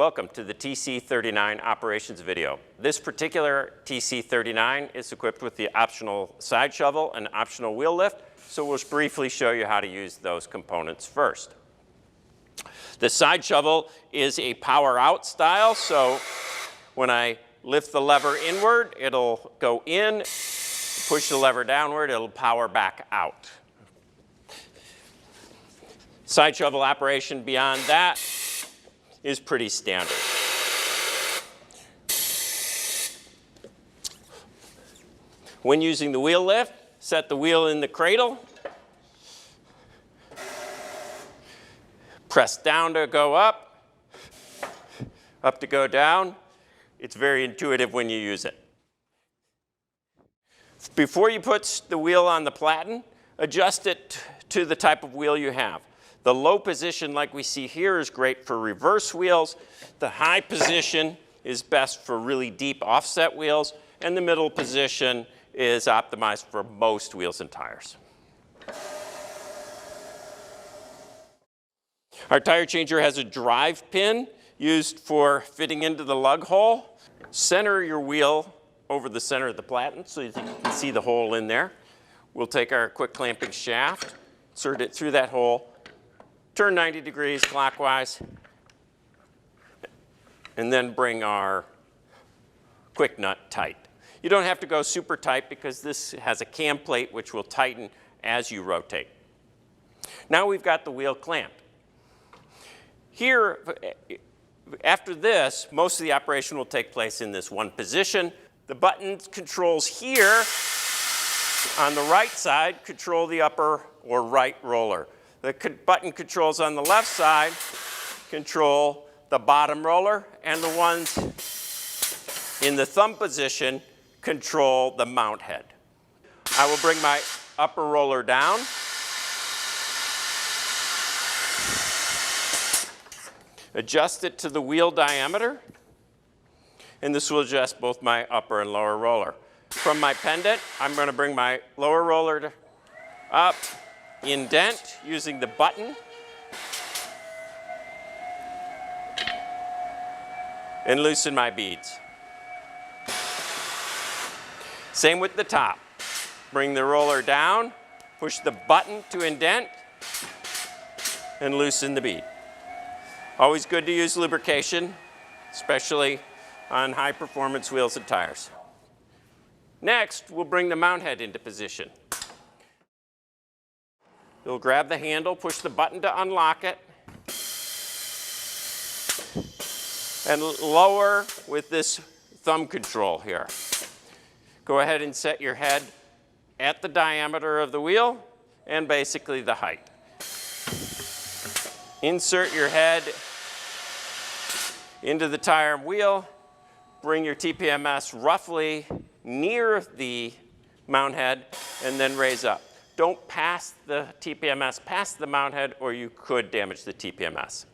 Welcome to the TC39 operations video. This particular TC39 is equipped with the optional side shovel and optional wheel lift, so we'll briefly show you how to use those components first. The side shovel is a power out style, so when I lift the lever inward, it'll go in, push the lever downward, it'll power back out. Side shovel operation beyond that is pretty standard. When using the wheel lift, set the wheel in the cradle, press down to go up to go down. It's very intuitive when you use it. Before you put the wheel on the platen, adjust it to the type of wheel you have. The low position, like we see here, is great for reverse wheels. The high position is best for really deep offset wheels, and the middle position is optimized for most wheels and tires. Our tire changer has a drive pin used for fitting into the lug hole. Center your wheel over the center of the platen so you can see the hole in there. We'll take our quick clamping shaft, insert it through that hole, turn 90 degrees clockwise, and then bring our quick nut tight. You don't have to go super tight because this has a cam plate which will tighten as you rotate. Now we've got the wheel clamped. Here, after this, most of the operation will take place in this one position. The button controls here on the right side control the upper or right roller. The button controls on the left side control the bottom roller, and the ones in the thumb position control the mount head. I will bring my upper roller down. Adjust it to the wheel diameter, and this will adjust both my upper and lower roller. From my pendant, I'm going to bring my lower roller up, indent using the button, and loosen my beads. Same with the top. Bring the roller down, push the button to indent, and loosen the bead. Always good to use lubrication, especially on high performance wheels and tires. Next, we'll bring the mount head into position. You'll grab the handle, push the button to unlock it, and lower with this thumb control here. Go ahead and set your head at the diameter of the wheel and basically the height. Insert your head into the tire and wheel, bring your TPMS roughly near the mount head, and then raise up. Don't pass the TPMS past the mount head or you could damage the TPMS.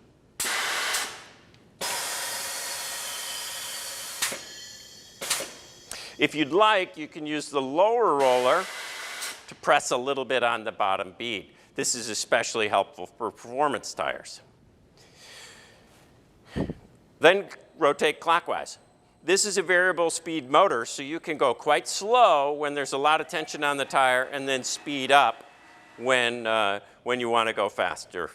If you'd like, you can use the lower roller to press a little bit on the bottom bead. This is especially helpful for performance tires. Then rotate clockwise. This is a variable speed motor, so you can go quite slow when there's a lot of tension on the tire and then speed up when you want to go faster.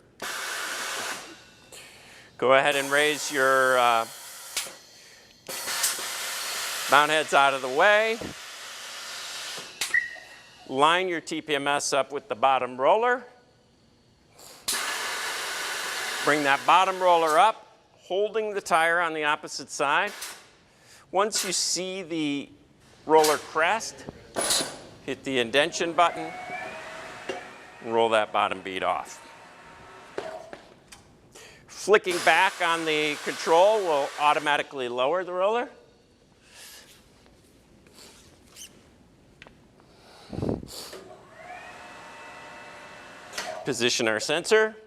Go ahead and raise your mount heads out of the way. Line your TPMS up with the bottom roller. Bring that bottom roller up, holding the tire on the opposite side. Once you see the roller crest, hit the indentation button and roll that bottom bead off. Flicking back on the control will automatically lower the roller. Position our sensor.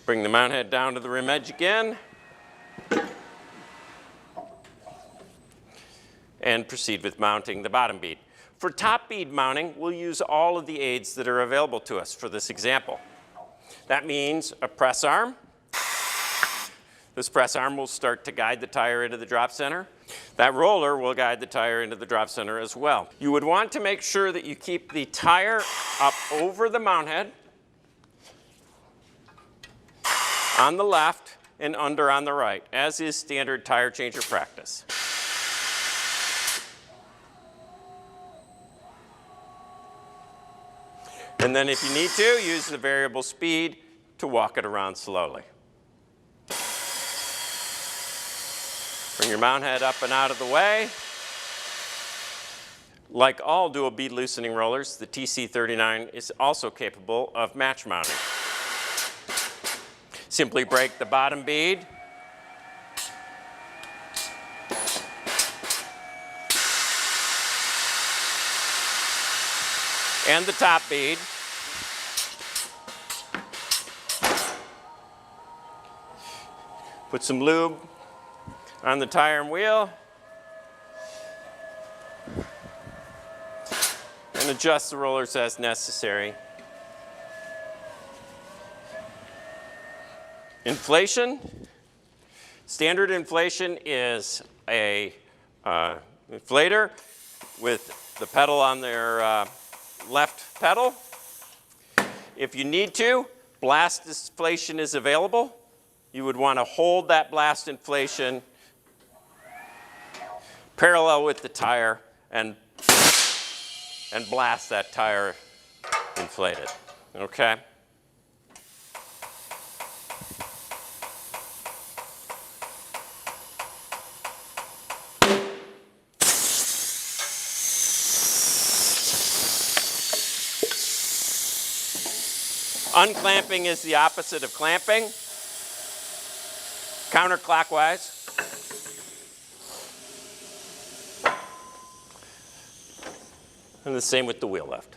Bring the mount head down to the rim edge again. and proceed with mounting the bottom bead. For top bead mounting, we'll use all of the aids that are available to us for this example. That means a press arm. This press arm will start to guide the tire into the drop center. That roller will guide the tire into the drop center as well. You would want to make sure that you keep the tire up over the mount head, on the left and under on the right, as is standard tire changer practice. And then if you need to, use the variable speed to walk it around slowly. Bring your mount head up and out of the way. Like all dual bead loosening rollers, the TC39 is also capable of match mounting. Simply break the bottom bead. And the top bead. Put some lube on the tire and wheel. And adjust the rollers as necessary. Inflation. Standard inflation is a inflator with the pedal on their left pedal. If you need to, blast inflation is available. You would want to hold that blast inflation parallel with the tire and blast that tire inflated, okay? Unclamping is the opposite of clamping. Counterclockwise. And the same with the wheel lift.